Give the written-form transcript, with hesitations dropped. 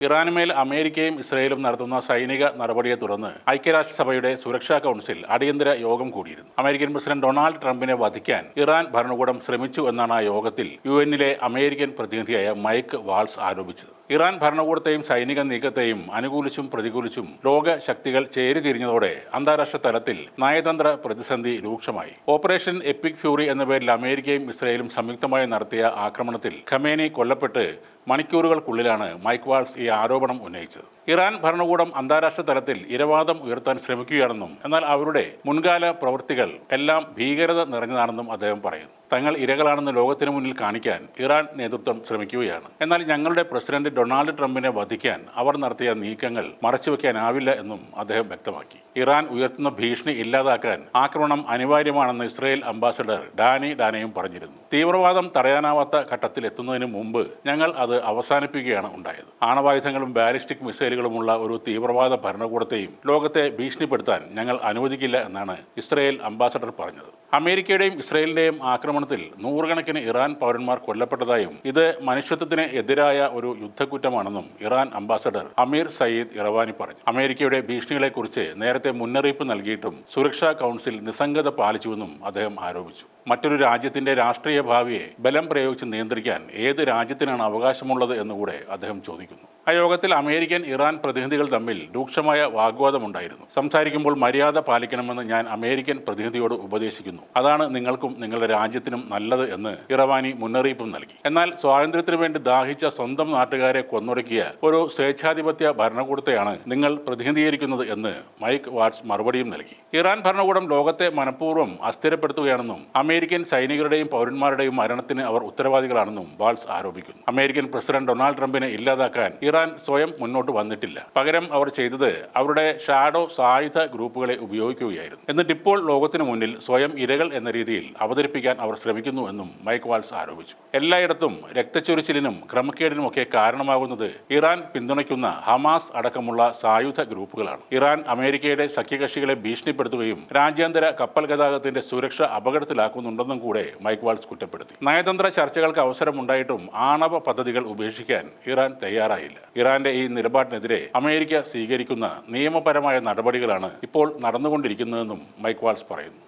ഇറാനുമേൽ അമേരിക്കയും ഇസ്രയേലും നടത്തുന്ന സൈനിക നടപടിയെ തുടർന്ന് ഐക്യരാഷ്ട്രസഭയുടെ സുരക്ഷാ കൗൺസിൽ അടിയന്തര യോഗം കൂടിയിരുന്നു. അമേരിക്കൻ പ്രസിഡന്റ് ഡൊണാൾഡ് ട്രംപിനെ വധിക്കാൻ ഇറാൻ ഭരണകൂടം ശ്രമിച്ചു എന്നാണ് ആ യോഗത്തിൽ യുഎന്നിലെ അമേരിക്കൻ പ്രതിനിധിയായ മൈക്ക് വാൾസ് ആരോപിച്ചത്. ഇറാൻ ഭരണകൂടത്തെയും സൈനിക നീക്കത്തെയും അനുകൂലിച്ചും പ്രതികൂലിച്ചും ലോക ശക്തികൾ ചേരിതിരിഞ്ഞതോടെ അന്താരാഷ്ട്ര തലത്തിൽ നയതന്ത്ര പ്രതിസന്ധി രൂക്ഷമായി. ഓപ്പറേഷൻ എപ്പിക് ഫ്യൂറി എന്ന പേരിൽ അമേരിക്കയും ഇസ്രയേലും സംയുക്തമായി നടത്തിയ ആക്രമണത്തിൽ ഖമേനി കൊല്ലപ്പെട്ട് മണിക്കൂറുകൾക്കുള്ളിലാണ് മൈക്ക് വാൾസ് ഈ ആരോപണം ഉന്നയിച്ചത്. ഇറാൻ ഭരണകൂടം അന്താരാഷ്ട്ര തലത്തിൽ ഇരവാദം ഉയർത്താൻ ശ്രമിക്കുകയാണെന്നും എന്നാൽ അവരുടെ മുൻകാല പ്രവൃത്തികൾ എല്ലാം ഭീകരത നിറഞ്ഞതാണെന്നും അദ്ദേഹം പറയുന്നു. തങ്ങൾ ഇരകളാണെന്ന് ലോകത്തിന് മുന്നിൽ കാണിക്കാൻ ഇറാൻ നേതൃത്വം ശ്രമിക്കുകയാണ്. എന്നാൽ ഞങ്ങളുടെ പ്രസിഡന്റ് ഡൊണാൾഡ് ട്രംപിനെ വധിക്കാൻ അവർ നടത്തിയ നീക്കങ്ങൾ മറച്ചുവെക്കാനാവില്ല എന്നും അദ്ദേഹം വ്യക്തമാക്കി. ഇറാൻ ഉയർത്തുന്ന ഭീഷണി ഇല്ലാതാക്കാൻ ആക്രമണം അനിവാര്യമാണെന്ന് ഇസ്രയേൽ അംബാസഡർ ഡാനി ഡാനയും പറഞ്ഞിരുന്നു. തീവ്രവാദം തടയാനാവാത്ത ഘട്ടത്തിൽ എത്തുന്നതിന് മുമ്പ് ഞങ്ങൾ അത് അവസാനിപ്പിക്കുകയാണ് ഉണ്ടായത്. ആണവായുധങ്ങളും ബാലിസ്റ്റിക് മിസൈലുകളുമുള്ള ഒരു തീവ്രവാദ ഭരണകൂടത്തെയും ലോകത്തെ ഭീഷണിപ്പെടുത്താൻ ഞങ്ങൾ അനുവദിക്കില്ല എന്നാണ് ഇസ്രയേൽ അംബാസഡർ പറഞ്ഞത്. അമേരിക്കയുടെയും ഇസ്രയേലിന്റെയും ആക്രമണത്തിൽ നൂറുകണക്കിന് ഇറാൻ പൗരന്മാർ കൊല്ലപ്പെട്ടതായും ഇത് മനുഷ്യത്വത്തിന് എതിരായ ഒരു യുദ്ധക്കുറ്റമാണെന്നും Iran ambassador Amir Saeid Iravani പറഞ്ഞു. അമേരിക്കയുടെ ഭീഷണികളെക്കുറിച്ച് നേരത്തെ മുന്നറിയിപ്പ് നൽകിയിട്ടും സുരക്ഷാ കൗൺസിൽ നിസ്സംഗത പാലിച്ചുവെന്നും അദ്ദേഹം ആരോപിച്ചു. മറ്റൊരു രാജ്യത്തിന്റെ രാഷ്ട്രീയ ഭാവിയെ ബലം പ്രയോഗിച്ച് നിയന്ത്രിക്കാൻ ഏത് രാജ്യത്തിനാണ് അവകാശമുള്ളത് എന്നുകൂടെ അദ്ദേഹം ചോദിക്കുന്നു. ആ യോഗത്തിൽ അമേരിക്കൻ ഇറാൻ പ്രതിനിധികൾ തമ്മിൽ രൂക്ഷമായ വാഗ്വാദമുണ്ടായിരുന്നു. സംസാരിക്കുമ്പോൾ മര്യാദ പാലിക്കണമെന്ന് ഞാൻ അമേരിക്കൻ പ്രതിനിധിയോട് ഉപദേശിക്കുന്നു. അതാണ് നിങ്ങൾക്കും നിങ്ങളുടെ രാജ്യത്തിനും നല്ലത് എന്ന് ഇറവാനി മുന്നറിയിപ്പും നൽകി. എന്നാൽ സ്വാതന്ത്ര്യത്തിനു വേണ്ടി ദാഹിച്ച സ്വന്തം നാട്ടുകാരെ കൊന്നൊടുക്കിയ ഒരു സ്വേച്ഛാധിപത്യ ഭരണകൂടത്തെയാണ് നിങ്ങൾ പ്രതിനിധീകരിക്കുന്നത് എന്ന് മൈക്ക് വാൾസ് മറുപടിയും നൽകി. ഇറാൻ ഭരണകൂടം ലോകത്തെ മനഃപൂർവ്വം അസ്ഥിരപ്പെടുത്തുകയാണെന്നും അമേരിക്കൻ സൈനികരുടെയും പൗരന്മാരുടെയും മരണത്തിന് അവർ ഉത്തരവാദികളാണെന്നും വാൾസ് ആരോപിക്കുന്നു. അമേരിക്കൻ പ്രസിഡന്റ് ഡൊണാൾഡ് ട്രംപിനെ ഇല്ലാതാക്കാൻ ഇറാൻ സ്വയം മുന്നോട്ട് വന്നിട്ടില്ല. പകരം അവർ ചെയ്തത് അവരുടെ ഷാഡോ സായുധ ഗ്രൂപ്പുകളെ ഉപയോഗിക്കുകയായിരുന്നു. എന്നിട്ട് ഇപ്പോൾ ലോകത്തിനു മുന്നിൽ സ്വയം ഇരകൾ എന്ന രീതിയിൽ അവതരിപ്പിക്കാൻ അവർ ശ്രമിക്കുന്നു എന്നും മൈക്ക് വാൾസ് ആരോപിച്ചു. എല്ലായിടത്തും രക്തച്ചൊരിച്ചിലിനും ക്രമക്കേടിനുമൊക്കെ കാരണമാകുന്നത് ഇറാൻ പിന്തുണയ്ക്കുന്ന ഹമാസ് അടക്കമുള്ള സായുധ ഗ്രൂപ്പുകളാണ്. ഇറാൻ അമേരിക്കയുടെ സഖ്യകക്ഷികളെ ഭീഷണിപ്പെടുത്തുകയും രാജ്യാന്തര കപ്പൽ ഗതാഗതത്തിന്റെ സുരക്ഷ അപകടത്തിലാക്കുന്നുണ്ടെന്നും കൂടെ മൈക്ക് വാൾസ് കുറ്റപ്പെടുത്തി. നയതന്ത്ര ചർച്ചകൾക്ക് അവസരമുണ്ടായിട്ടും ആണവ പദ്ധതികൾ ഉപേക്ഷിക്കാൻ ഇറാൻ തയ്യാറായില്ല. ഇറാന്റെ ഈ നിലപാടിനെതിരെ അമേരിക്ക സ്വീകരിക്കുന്ന നിയമപരമായ നടപടികളാണ് ഇപ്പോൾ നടന്നുകൊണ്ടിരിക്കുന്നതെന്നും മൈക്ക് വാൾസ് പറയുന്നു.